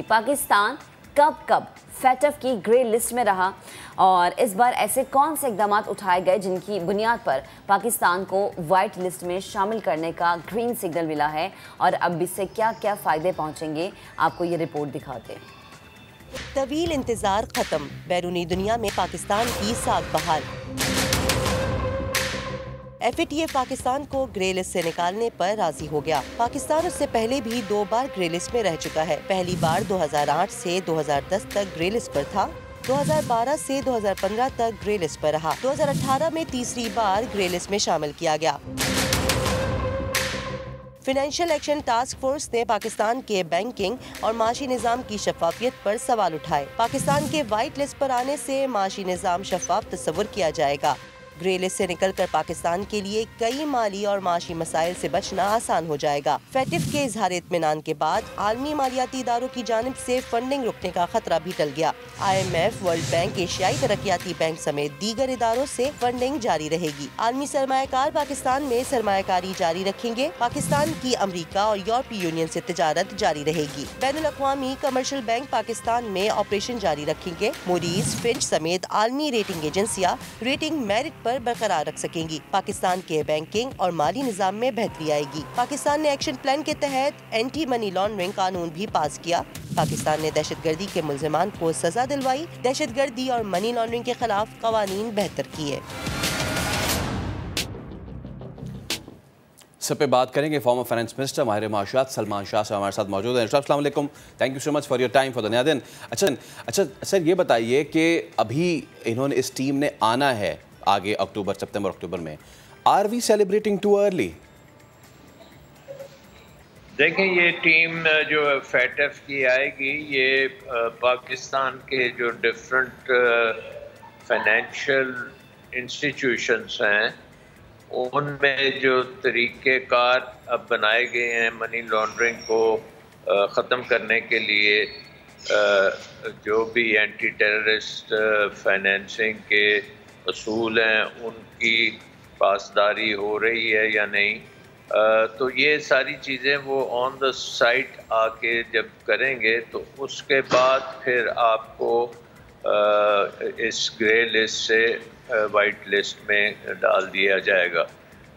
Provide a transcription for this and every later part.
पाकिस्तान कब कब FATF की ग्रे लिस्ट में रहा और इस बार ऐसे कौन से इकदाम उठाए गए जिनकी बुनियाद पर पाकिस्तान को वाइट लिस्ट में शामिल करने का ग्रीन सिग्नल मिला है और अब इससे क्या क्या फ़ायदे पहुंचेंगे, आपको ये रिपोर्ट दिखाते हैं। तवील इंतजार खत्म, बैरूनी दुनिया में पाकिस्तान की साख बहाल। FATF पाकिस्तान को ग्रे लिस्ट से निकालने पर राजी हो गया। पाकिस्तान उससे पहले भी 2 बार ग्रे लिस्ट में रह चुका है। पहली बार 2008 से 2010 तक ग्रे लिस्ट पर था, 2012 से 2015 तक ग्रे लिस्ट पर रहा, 2018 में तीसरी बार ग्रे लिस्ट में शामिल किया गया। फाइनेंशियल एक्शन टास्क फोर्स ने पाकिस्तान के बैंकिंग और माशी निज़ाम की शफाफियत पर सवाल उठाए। पाकिस्तान के वाइट लिस्ट पर आने से माशी निज़ाम शफाफ तस्वुर किया जाएगा। ग्रे लिस्ट से निकलकर पाकिस्तान के लिए कई माली और माशी मसाइल से बचना आसान हो जाएगा। FATF के इजहार इत्मीनान के बाद आलमी मालियाती इदारों की जानिब से फंडिंग रुकने का खतरा भी टल गया। IMF, वर्ल्ड बैंक, एशियाई तरक्याती बैंक समेत दीगर इदारों से फंडिंग जारी रहेगी। आलमी सरमायाकार पाकिस्तान में सरमायाकारी जारी रखेंगे। पाकिस्तान की अमरीका और यूरोपीय यूनियन से तिजारत जारी रहेगी। बैनुल अक़वामी कमर्शियल बैंक पाकिस्तान में ऑपरेशन जारी रखेंगे। मूडीज, फिंच समेत आलमी रेटिंग एजेंसियां रेटिंग मेरिट बरकरार रख सकेंगी। पाकिस्तान के बैंकिंग और माली निजाम में बेहतरी आएगी। पाकिस्तान ने एक्शन प्लान के तहत एंटी मनी लॉन्ड्रिंग कानून भी पास किया। पाकिस्तान ने दहशतगर्दी के मुल्जिमान को सजा दिलवाई। दहशतगर्दी और मनी लॉन्ड्रिंग के खिलाफ कवानीन बेहतर किए। सब पे बात करेंगे फॉर्मर फाइनेंस मिनिस्टर माहिर माशियात सलमान शाह से हमारे साथ मौजूद हैं। अस्सलाम वालेकुम, thank you so much for your time for the नया दिन। अच्छा सर, ये बताइए कि अभी इन्होंने इस टीम ने आना है आगे सितंबर अक्टूबर में, are we celebrating too early? देखें, ये टीम जो FATF की आएगी, ये पाकिस्तान के जो डिफरेंट फाइनेंशियल इंस्टीट्यूशंस हैं उनमें जो तरीक़ेकार अब बनाए गए हैं मनी लॉन्ड्रिंग को ख़त्म करने के लिए, जो भी एंटी टेररिस्ट फाइनेंसिंग के असूल हैं उनकी पासदारी हो रही है या नहीं, तो ये सारी चीज़ें वो ऑन द साइट आके जब करेंगे तो उसके बाद फिर आपको इस ग्रे लिस्ट से वाइट लिस्ट में डाल दिया जाएगा।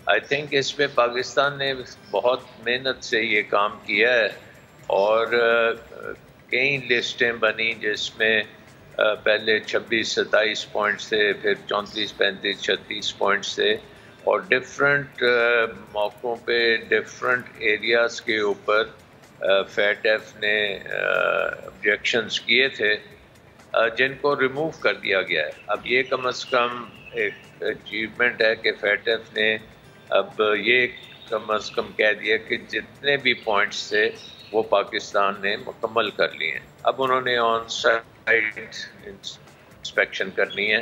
आई थिंक इस पे पाकिस्तान ने बहुत मेहनत से ये काम किया है और कई लिस्टें बनी जिसमें पहले 26-27 पॉइंट्स थे, फिर 34-35 36 पॉइंट्स थे और डिफरेंट मौक़ों पे डिफरेंट एरियाज़ के ऊपर FATF ने ऑब्जेक्शंस किए थे जिनको रिमूव कर दिया गया है। अब ये कम से कम एक अचीवमेंट है कि FATF ने अब ये कम से कम कह दिया कि जितने भी पॉइंट्स थे वो पाकिस्तान ने मुकम्मल कर लिए हैं। अब उन्होंने ऑन साइट इंस्पेक्शन करनी है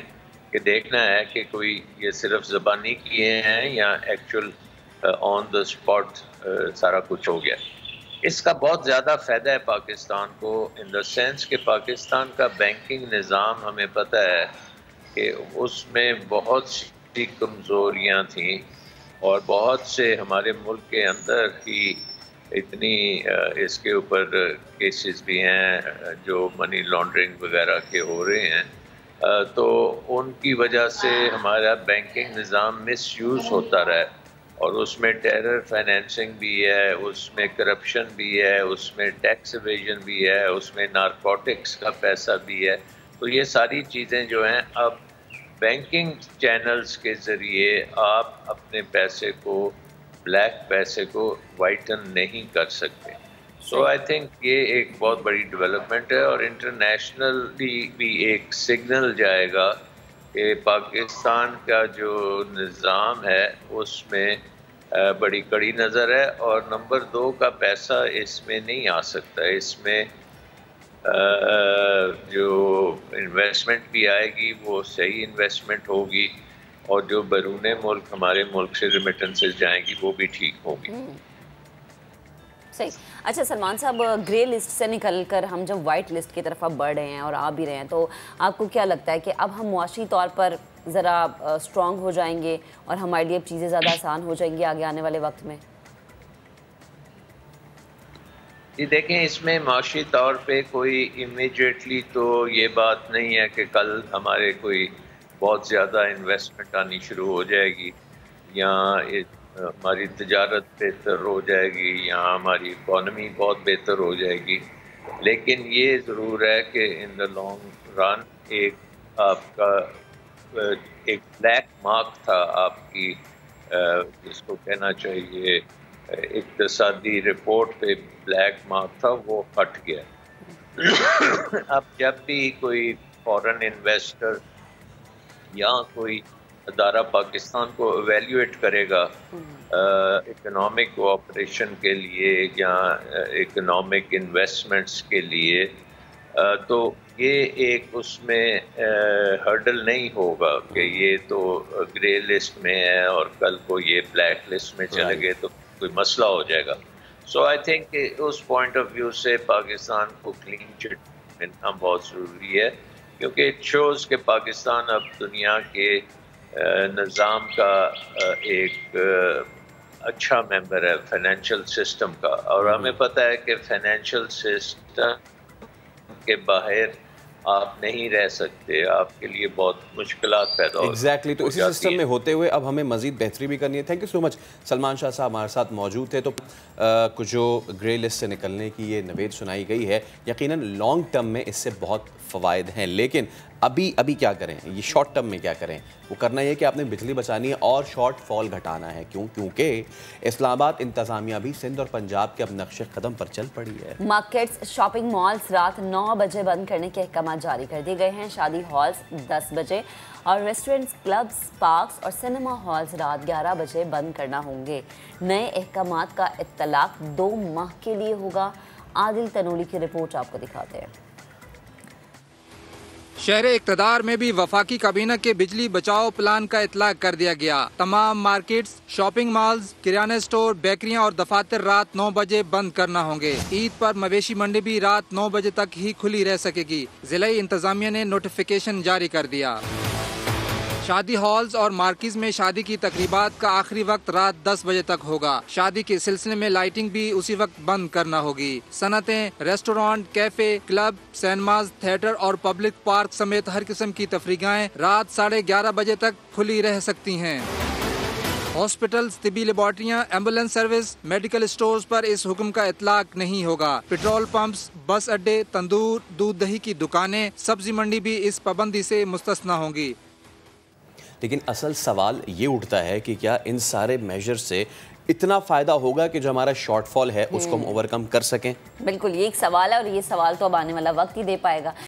कि देखना है कि कोई ये सिर्फ ज़बानी किए हैं या एक्चुअल ऑन द स्पॉट सारा कुछ हो गया। इसका बहुत ज़्यादा फ़ायदा है पाकिस्तान को इन द सेंस कि पाकिस्तान का बैंकिंग निज़ाम हमें पता है कि उसमें बहुत सी कमज़ोरियाँ थीं और बहुत से हमारे मुल्क के अंदर ही इतनी इसके ऊपर केसेस भी हैं जो मनी लॉन्ड्रिंग वगैरह के हो रहे हैं, तो उनकी वजह से हमारा बैंकिंग निज़ाम मिसयूज़ होता रहा है और उसमें टेरर फाइनेंसिंग भी है, उसमें करप्शन भी है, उसमें टैक्स एवेजन भी है, उसमें नारकोटिक्स का पैसा भी है। तो ये सारी चीज़ें जो हैं अब बैंकिंग चैनल्स के ज़रिए आप अपने पैसे को, ब्लैक पैसे को वाइटन नहीं कर सकते। सो आई थिंक ये एक बहुत बड़ी डेवलपमेंट है और इंटरनेशनली भी एक सिग्नल जाएगा कि पाकिस्तान का जो निज़ाम है उसमें बड़ी कड़ी नज़र है और नंबर 2 का पैसा इसमें नहीं आ सकता। इसमें जो इन्वेस्टमेंट भी आएगी वो सही इन्वेस्टमेंट होगी और जो बैरूने मुल्क हमारे मुल्क से रेमिटेंसेस जाएंगी वो भी ठीक होगी। सही। अच्छा सलमान साहब, ग्रे लिस्ट से निकलकर हम जब वाइट लिस्ट की तरफ अब बढ़ रहे हैं और आ भी रहे हैं, तो आपको क्या लगता है कि अब हम मुआशी तौर पर ज़रा स्ट्रॉन्ग हो जाएंगे और हमारे लिए चीज़ें ज़्यादा आसान हो जाएंगी आगे आने वाले वक्त में? جی دیکھیں، اس میں معاشی طور پہ کوئی امیجیٹلی تو یہ بات نہیں ہے کہ کل ہمارے کوئی بہت زیادہ انویسٹمنٹ آنی شروع ہو جائے گی، یا ہماری تجارت بہتر ہو جائے گی، یا ہماری اکانومی بہت بہتر ہو جائے گی. لیکن یہ ضرور ہے کہ ان دا لانگ رن ایک آپ کا ایک بلیک مارک تھا آپ کی، جس کو کہنا چاہیے اقتصادی رپورٹ پہ بلیک مارک تھا، وہ ہٹ گیا. اب جب بھی کوئی فورن انویسٹر یا کوئی ادارہ پاکستان کو ایویلیویٹ کرے گا اکنامک کوآپریشن کے لیے یا اکنامک انویسٹمنٹس کے لیے، تو یہ ایک اس میں ہرڈل نہیں ہوگا کہ یہ تو گرے لسٹ میں ہے اور کل کو یہ بلیک لسٹ میں چلے گئے تو کوئی مسئلہ ہو جائے گا. سو آئی تھنک کہ اس پوائنٹ آف ویو سے پاکستان کو کلین چٹ ملنا بہت ضروری ہے، کیونکہ اٹ شوز کہ پاکستان اب دنیا کے نظام کا ایک اچھا ممبر ہے فائنینشیل سسٹم کا، اور ہمیں پتہ ہے کہ فائنینشیل سسٹم کے باہر آپ نہیں رہ سکتے، آپ کے لیے بہت مشکلات پیدا ہو ایگزیکٹلی. تو اسی سسٹم میں ہوتے ہوئے اب ہمیں مزید بہتری بھی کرنی ہے. تھینک یو سو مچ. سلمان شاہ صاحب ہمارے ساتھ موجود تھے. تو کچھ جو گرے لسٹ سے نکلنے کی یہ نوید سنائی گئی ہے، یقیناً لانگ ٹرم میں اس سے بہت فوائد ہیں، لیکن ابھی کیا کریں؟ یہ شارٹ ٹرم میں کیا کریں؟ وہ کرنا یہ کہ آپ نے بجلی بچانی ہے اور شارٹ فال گھٹانا ہے. کیونکہ اسلام آباد انتظامیہ بھی سندھ اور پنجاب کے اب نقش قدم پر چل پڑی ہے. مارکیٹس، شاپنگ مالز رات 9 بجے بند کرنے کے احکامات جاری کر دیے گئے ہیں. شادی ہالز 10 بجے اور ریسٹورنٹس، کلبز، پارکس اور سنیما ہالز رات 11 بجے بند کرنا ہوں گے. نئے احکامات کا اطلاق 2 ماہ کے لیے ہوگا. عادل تنولی کی رپورٹ آپ کو دکھاتے ہیں. شہر اقتدار میں بھی وفاقی کابینہ کے بجلی بچاؤ پلان کا اطلاق کر دیا گیا. تمام مارکیٹس، شاپنگ مالز، کریانہ سٹور، بیکریاں اور دفاتر رات 9 بجے بند کرنا ہوں گے. عید پر مویشی منڈی بھی رات 9 بجے تک ہی کھلی رہ سکے گی. ضلعی انتظامیہ نے نوٹیفیکیشن جاری کر دیا. شادی ہالز اور مارکیز میں شادی کی تقریبات کا آخری وقت رات 10 بجے تک ہوگا. شادی کے سلسلے میں لائٹنگ بھی اسی وقت بند کرنا ہوگی. صنعتیں، restaurant, cafe, club, cinemas, theatre اور پبلک پارک سمیت ہر قسم کی تفریحگاہیں رات 11:30 بجے تک کھلی رہ سکتی ہیں. ہاسپٹلز، طبی لیبارٹریاں، ایمبولینس سروس، میڈیکل سٹورز پر اس حکم کا اطلاق نہیں ہوگا. پیٹرول پمپس، بس اڈے، تندور، دودھ دہی کی دکانیں، سبزی منڈی بھی اس پابندی سے مستثنی ہوں گی. لیکن اصل سوال یہ اٹھتا ہے کہ کیا ان سارے میجر سے اتنا فائدہ ہوگا کہ جو ہمارا شارٹ فال ہے اس کو ہم اوور کم کر سکیں؟ بالکل، یہ ایک سوال ہے اور یہ سوال تو اب آنے والا وقت ہی دے پائے گا.